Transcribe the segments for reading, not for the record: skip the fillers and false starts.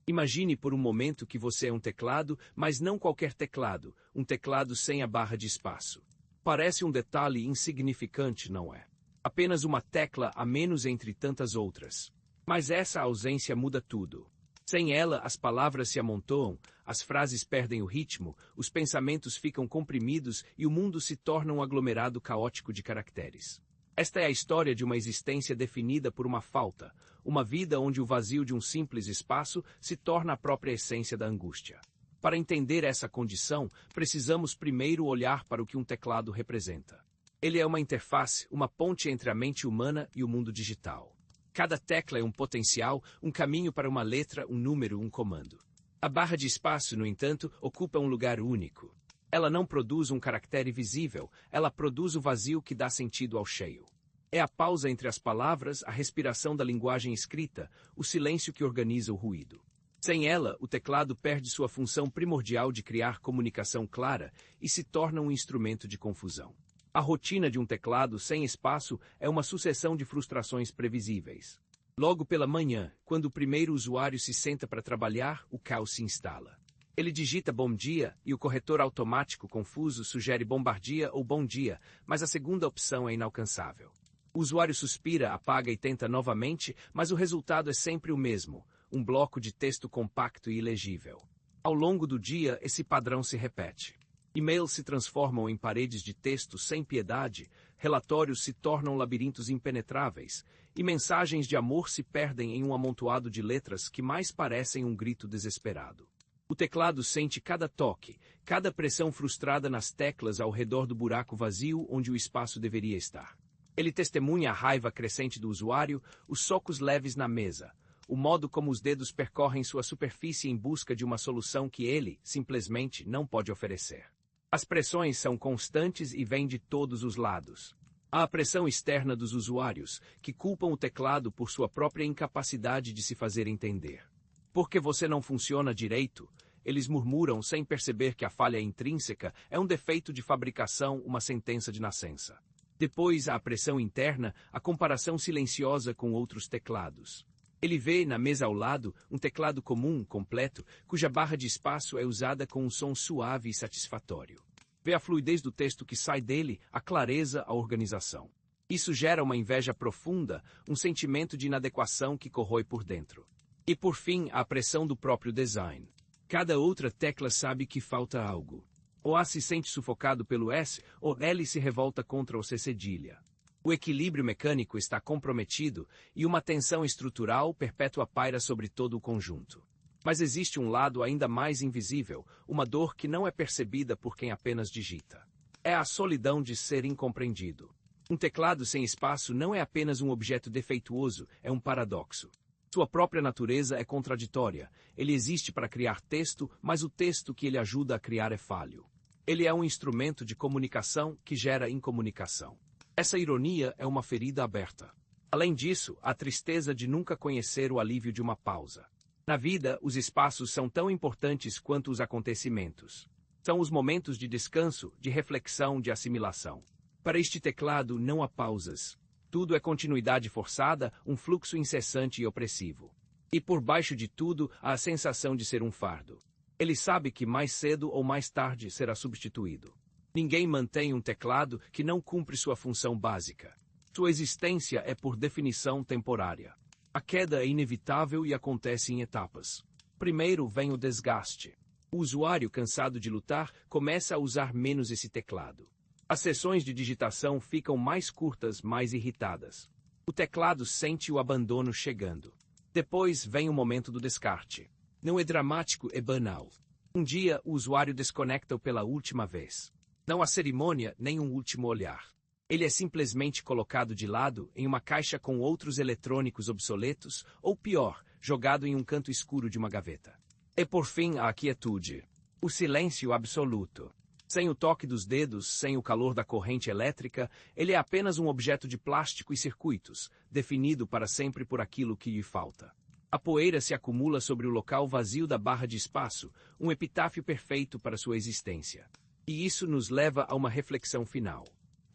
Imagine por um momento que você é um teclado, mas não qualquer teclado, um teclado sem a barra de espaço. Parece um detalhe insignificante, não é? Apenas uma tecla a menos entre tantas outras. Mas essa ausência muda tudo. Sem ela, as palavras se amontoam, as frases perdem o ritmo, os pensamentos ficam comprimidos e o mundo se torna um aglomerado caótico de caracteres. Esta é a história de uma existência definida por uma falta, uma vida onde o vazio de um simples espaço se torna a própria essência da angústia. Para entender essa condição, precisamos primeiro olhar para o que um teclado representa. Ele é uma interface, uma ponte entre a mente humana e o mundo digital. Cada tecla é um potencial, um caminho para uma letra, um número, um comando. A barra de espaço, no entanto, ocupa um lugar único. Ela não produz um caractere visível, ela produz o vazio que dá sentido ao cheio. É a pausa entre as palavras, a respiração da linguagem escrita, o silêncio que organiza o ruído. Sem ela, o teclado perde sua função primordial de criar comunicação clara e se torna um instrumento de confusão. A rotina de um teclado sem espaço é uma sucessão de frustrações previsíveis. Logo pela manhã, quando o primeiro usuário se senta para trabalhar, o caos se instala. Ele digita bom dia e o corretor automático confuso sugere bombardia ou bom dia, mas a segunda opção é inalcançável. O usuário suspira, apaga e tenta novamente, mas o resultado é sempre o mesmo, um bloco de texto compacto e ilegível. Ao longo do dia, esse padrão se repete. E-mails se transformam em paredes de texto sem piedade, relatórios se tornam labirintos impenetráveis, e mensagens de amor se perdem em um amontoado de letras que mais parecem um grito desesperado. O teclado sente cada toque, cada pressão frustrada nas teclas ao redor do buraco vazio onde o espaço deveria estar. Ele testemunha a raiva crescente do usuário, os socos leves na mesa, o modo como os dedos percorrem sua superfície em busca de uma solução que ele, simplesmente, não pode oferecer. As pressões são constantes e vêm de todos os lados. Há a pressão externa dos usuários, que culpam o teclado por sua própria incapacidade de se fazer entender. Porque você não funciona direito, eles murmuram sem perceber que a falha intrínseca é um defeito de fabricação, uma sentença de nascença. Depois há a pressão interna, a comparação silenciosa com outros teclados. Ele vê, na mesa ao lado, um teclado comum, completo, cuja barra de espaço é usada com um som suave e satisfatório. Vê a fluidez do texto que sai dele, a clareza, a organização. Isso gera uma inveja profunda, um sentimento de inadequação que corrói por dentro. E por fim, a pressão do próprio design. Cada outra tecla sabe que falta algo. Ou A se sente sufocado pelo S, ou L se revolta contra o C cedilha. O equilíbrio mecânico está comprometido e uma tensão estrutural perpétua paira sobre todo o conjunto. Mas existe um lado ainda mais invisível, uma dor que não é percebida por quem apenas digita. É a solidão de ser incompreendido. Um teclado sem espaço não é apenas um objeto defeituoso, é um paradoxo. Sua própria natureza é contraditória. Ele existe para criar texto, mas o texto que ele ajuda a criar é falho. Ele é um instrumento de comunicação que gera incomunicação. Essa ironia é uma ferida aberta. Além disso, a tristeza de nunca conhecer o alívio de uma pausa. Na vida, os espaços são tão importantes quanto os acontecimentos. São os momentos de descanso, de reflexão, de assimilação. Para este teclado não há pausas. Tudo é continuidade forçada, um fluxo incessante e opressivo. E por baixo de tudo, há a sensação de ser um fardo. Ele sabe que mais cedo ou mais tarde será substituído. Ninguém mantém um teclado que não cumpre sua função básica. Sua existência é por definição temporária. A queda é inevitável e acontece em etapas. Primeiro vem o desgaste. O usuário, cansado de lutar, começa a usar menos esse teclado. As sessões de digitação ficam mais curtas, mais irritadas. O teclado sente o abandono chegando. Depois vem o momento do descarte. Não é dramático, é banal. Um dia, o usuário desconecta-o pela última vez. Não há cerimônia, nem um último olhar. Ele é simplesmente colocado de lado em uma caixa com outros eletrônicos obsoletos, ou pior, jogado em um canto escuro de uma gaveta. E por fim, a quietude. O silêncio absoluto. Sem o toque dos dedos, sem o calor da corrente elétrica, ele é apenas um objeto de plástico e circuitos, definido para sempre por aquilo que lhe falta. A poeira se acumula sobre o local vazio da barra de espaço, um epitáfio perfeito para sua existência. E isso nos leva a uma reflexão final.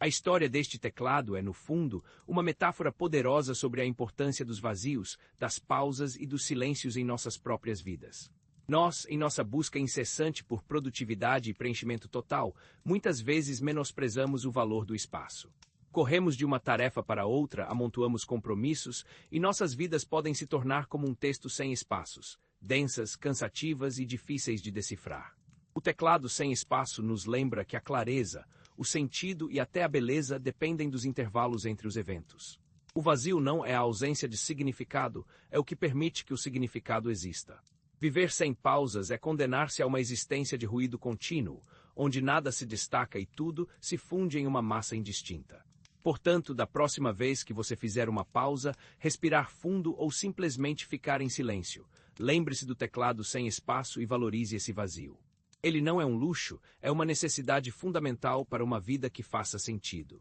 A história deste teclado é, no fundo, uma metáfora poderosa sobre a importância dos vazios, das pausas e dos silêncios em nossas próprias vidas. Nós, em nossa busca incessante por produtividade e preenchimento total, muitas vezes menosprezamos o valor do espaço. Corremos de uma tarefa para outra, amontoamos compromissos, e nossas vidas podem se tornar como um texto sem espaços, densas, cansativas e difíceis de decifrar. O teclado sem espaço nos lembra que a clareza, o sentido e até a beleza dependem dos intervalos entre os eventos. O vazio não é a ausência de significado, é o que permite que o significado exista. Viver sem pausas é condenar-se a uma existência de ruído contínuo, onde nada se destaca e tudo se funde em uma massa indistinta. Portanto, da próxima vez que você fizer uma pausa, respirar fundo ou simplesmente ficar em silêncio, lembre-se do teclado sem espaço e valorize esse vazio. Ele não é um luxo, é uma necessidade fundamental para uma vida que faça sentido.